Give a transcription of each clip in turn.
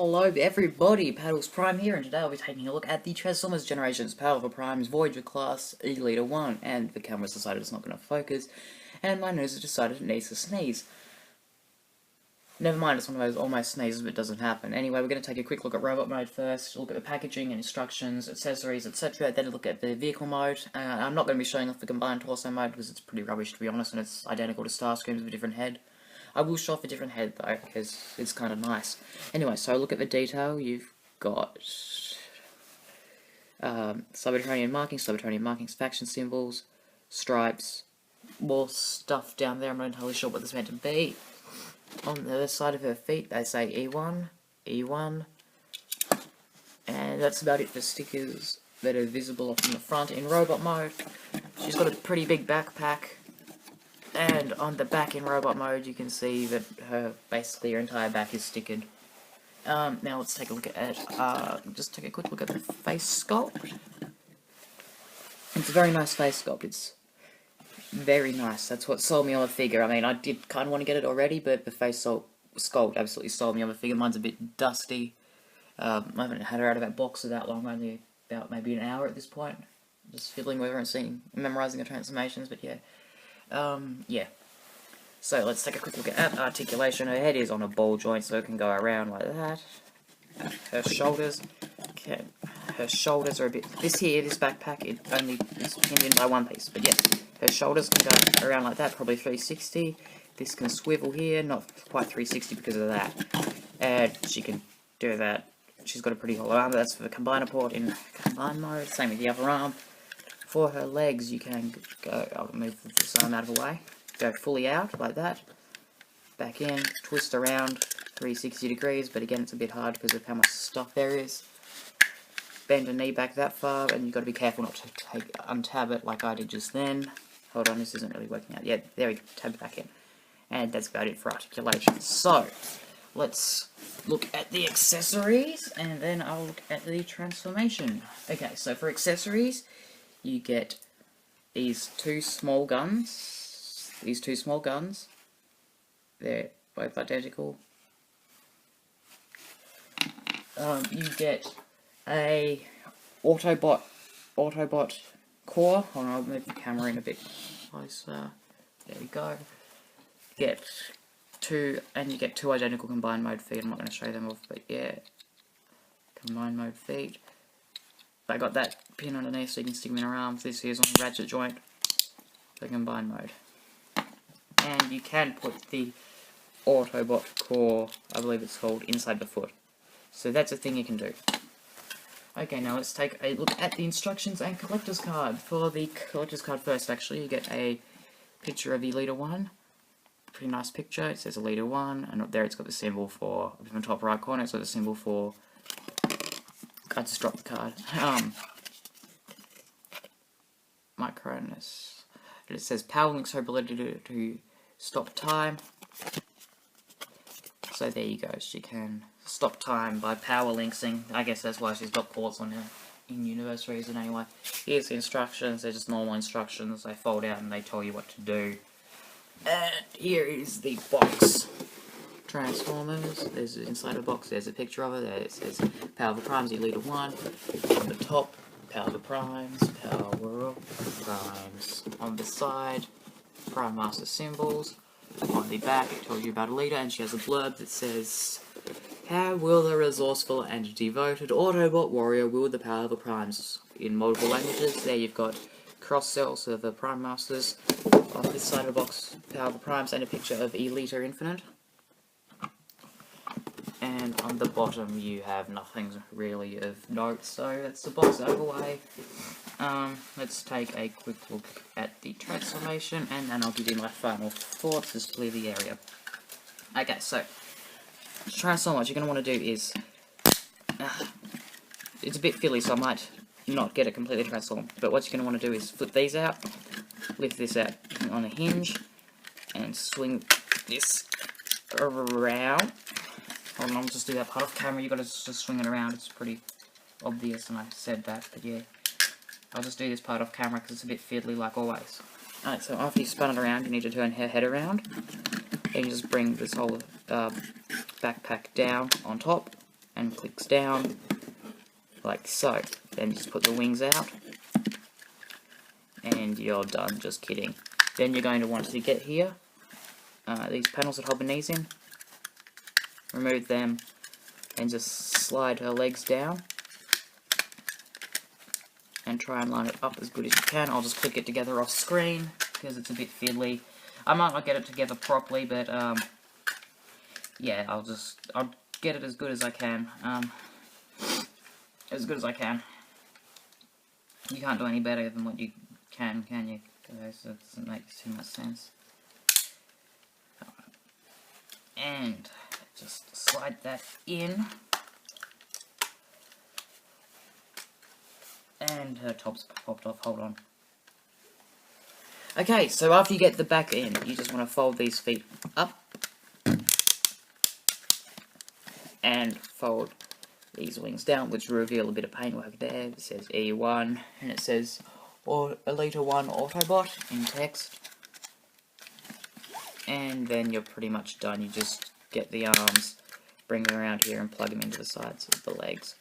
Hello everybody, Paddles Prime here, and today I'll be taking a look at the Transformers Generations Power of a PRIMES Voyager class ELITA-1, and the camera's decided it's not going to focus, and my nose has decided it needs to sneeze. Never mind, it's one of those almost sneezes but it doesn't happen. Anyway, we're going to take a quick look at robot mode first, look at the packaging and instructions, accessories, etc. Then look at the vehicle mode. I'm not going to be showing off the combined torso mode because it's pretty rubbish, to be honest, and it's identical to Starscream's with a different head. I will show off a different head though, because it's kind of nice. Anyway, so look at the detail. You've got Cybertronian markings, faction symbols, stripes, more stuff down there. I'm not entirely sure what this is meant to be. On the side of her feet, they say E1, E1, and that's about it for stickers that are visible up in the front. In robot mode, she's got a pretty big backpack. And on the back in robot mode, you can see that basically her entire back is stickered. Now let's take a look at just take a quick look at the face sculpt. It's a very nice face sculpt. It's very nice. That's what sold me on the figure. I mean, I did kind of want to get it already, but the face sculpt absolutely sold me on the figure. Mine's a bit dusty. I haven't had her out of that box for that long. Only about maybe an hour at this point. Just fiddling with her and memorizing her transformations. But yeah. Yeah. So let's take a quick look at articulation. Her head is on a ball joint, so it can go around like that. Her shoulders, are a bit. This backpack, it only is pinned in by one piece, but yeah, her shoulders can go around like that, probably 360. This can swivel here, not quite 360 because of that. And she can do that. She's got a pretty hollow arm, but that's for the combiner port in combine mode. Same with the other arm. For her legs, you can go, I'll move this arm out of the way, go fully out, like that, back in, twist around 360 degrees, but again it's a bit hard because of how much stuff there is. Bend a knee back that far, and you've got to be careful not to untab it like I did just then. Hold on, this isn't really working out. Yeah, there we go, tab it back in. And that's about it for articulation. So, let's look at the accessories, and then I'll look at the transformation. Okay, so for accessories, you get these two small guns. They're both identical. You get a Autobot core. Hold on, I'll move the camera in a bit closer. There we go. You get two identical combined mode feet. I'm not going to show them off, but yeah, combined mode feet. I got that pin underneath so you can stick them in her arms. This is on the ratchet joint for combined mode. And you can put the Autobot core, I believe it's called, inside the foot. So that's a thing you can do. Okay, now let's take a look at the instructions and collector's card. For the collector's card first, actually, you get a picture of ELITA-1. Pretty nice picture. It says ELITA-1, and up there it's got the symbol for, in the top right corner, it's got the symbol for, I just dropped the card. Micronus. It says power links her ability to stop time. So there you go. She can stop time by power linksing. I guess that's why she's got ports on her in-universe reason anyway. Here's the instructions. They're just normal instructions. They fold out and they tell you what to do. And here is the box. Transformers, there's inside the box, there's a picture of it, there it says Power of the Primes, ELITA-1, on the top, Power of the Primes, Power of Primes, on the side, Prime Master symbols, on the back it tells you about Elita, and she has a blurb that says, how will the resourceful and devoted Autobot warrior wield the power of the Primes? In multiple languages. There you've got cross-cells of the Prime Masters, on this side of the box, Power of the Primes, and a picture of Elita-Infinite. And on the bottom you have nothing really of note, so that's the box out of the way. Let's take a quick look at the transformation, and then I'll give you my final thoughts to clear the area. Okay, so to transform, what you're going to want to do is, it's a bit fiddly, so I might not get it completely transformed, but what you're going to want to do is flip these out, lift this out on a hinge, and swing this around. Hold on, I'll just do that part off camera. You've got to just swing it around. It's pretty obvious, and I said that, but yeah. I'll just do this part off camera because it's a bit fiddly like always. Alright, so after you've spun it around, you need to turn her head around. And you just bring this whole backpack down on top, and clicks down, like so. Then just put the wings out, and you're done. Just kidding. Then you're going to want to get here, these panels that hold the knees in, remove them, and just slide her legs down, and try and line it up as good as you can. I'll just click it together off screen, because it's a bit fiddly. I might not get it together properly, but, yeah, I'll get it as good as I can. As good as I can. You can't do any better than what you can you? Guys, that doesn't make too much sense. And just slide that in. And her top's popped off, hold on. Okay, so after you get the back in, you just want to fold these feet up. And fold these wings down, which reveal a bit of paintwork there. It says E1, and it says ELITA-1 Autobot in text. And then you're pretty much done. You just get the arms, bring them around here, and plug them into the sides of the legs.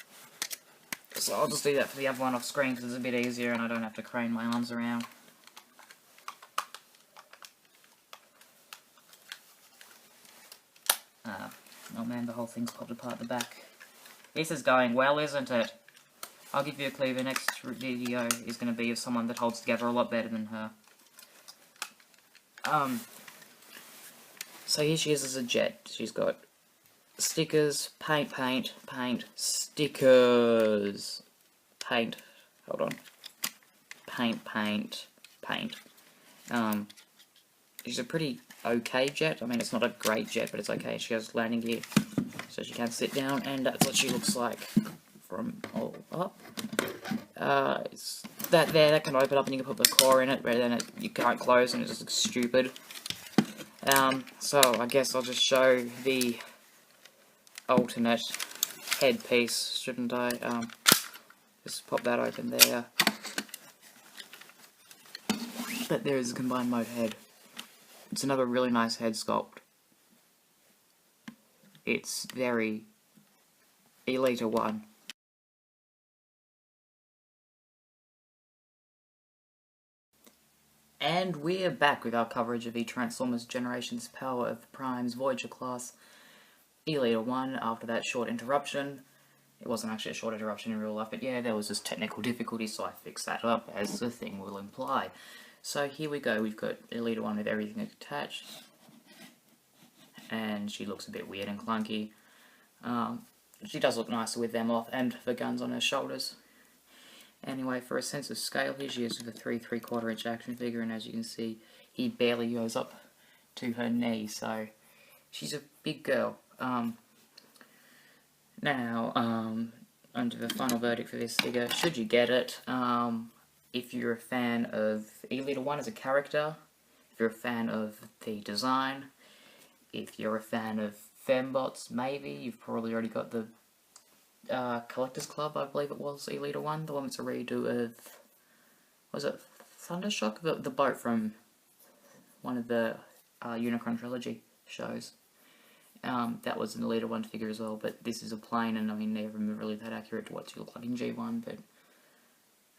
So I'll just do that for the other one off screen because it's a bit easier and I don't have to crane my arms around. Oh man, the whole thing's popped apart at the back. This is going well, isn't it? I'll give you a clue, the next video is going to be of someone that holds together a lot better than her. So here she is as a jet. She's got stickers, paint, stickers, paint, hold on, paint. She's a pretty okay jet. I mean, it's not a great jet, but it's okay. She has landing gear, so she can sit down, and that's what she looks like from all up. It's that there, that can open up and you can put the core in it, but then you can't close and it just looks stupid. So I guess I'll just show the alternate headpiece, shouldn't I? Just pop that open there. But there is a combined mode head. It's another really nice head sculpt. It's very Elita-1. And we're back with our coverage of the Transformers Generations Power of the Primes Voyager class Elita-1 after that short interruption. It wasn't actually a short interruption in real life, but yeah, there was just technical difficulties, so I fixed that up, as the thing will imply. So here we go, we've got Elita-1 with everything attached, and she looks a bit weird and clunky. She does look nicer with them off, and the guns on her shoulders. Anyway, for a sense of scale, here she is with a 3¾ inch action figure, and as you can see, he barely goes up to her knee, so she's a big girl. Now, under the final verdict for this figure, should you get it, if you're a fan of Elita-1 as a character, if you're a fan of the design, if you're a fan of fembots, maybe, you've probably already got the Collectors Club, I believe it was, Elita-1, the one that's a redo of, was it Thundershock? The boat from one of the Unicron Trilogy shows. That was an Elita-1 figure as well, but this is a plane, and I mean, they're never really that accurate to what you look like in G1, but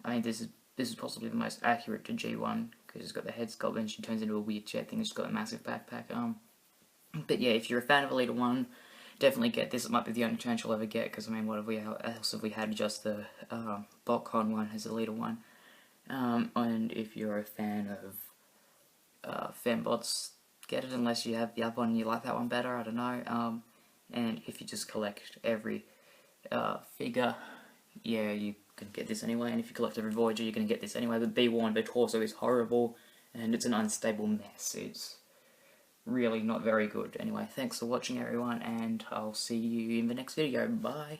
I mean, this is possibly the most accurate to G1, because it's got the head sculpt, and she turns into a weird jet thing, she's got a massive backpack. But yeah, if you're a fan of Elita-1, definitely get this. It might be the only chance you'll ever get, because I mean, what else have we had? Just the BotCon one as Elita-1. And if you're a fan of fembots, get it unless you have the other one and you like that one better, I don't know. And if you just collect every figure, yeah, you can get this anyway. And if you collect every Voyager, you're going to get this anyway. But be warned, the torso is horrible, and it's an unstable mess. It's really not very good. Anyway, thanks for watching everyone, and I'll see you in the next video. Bye!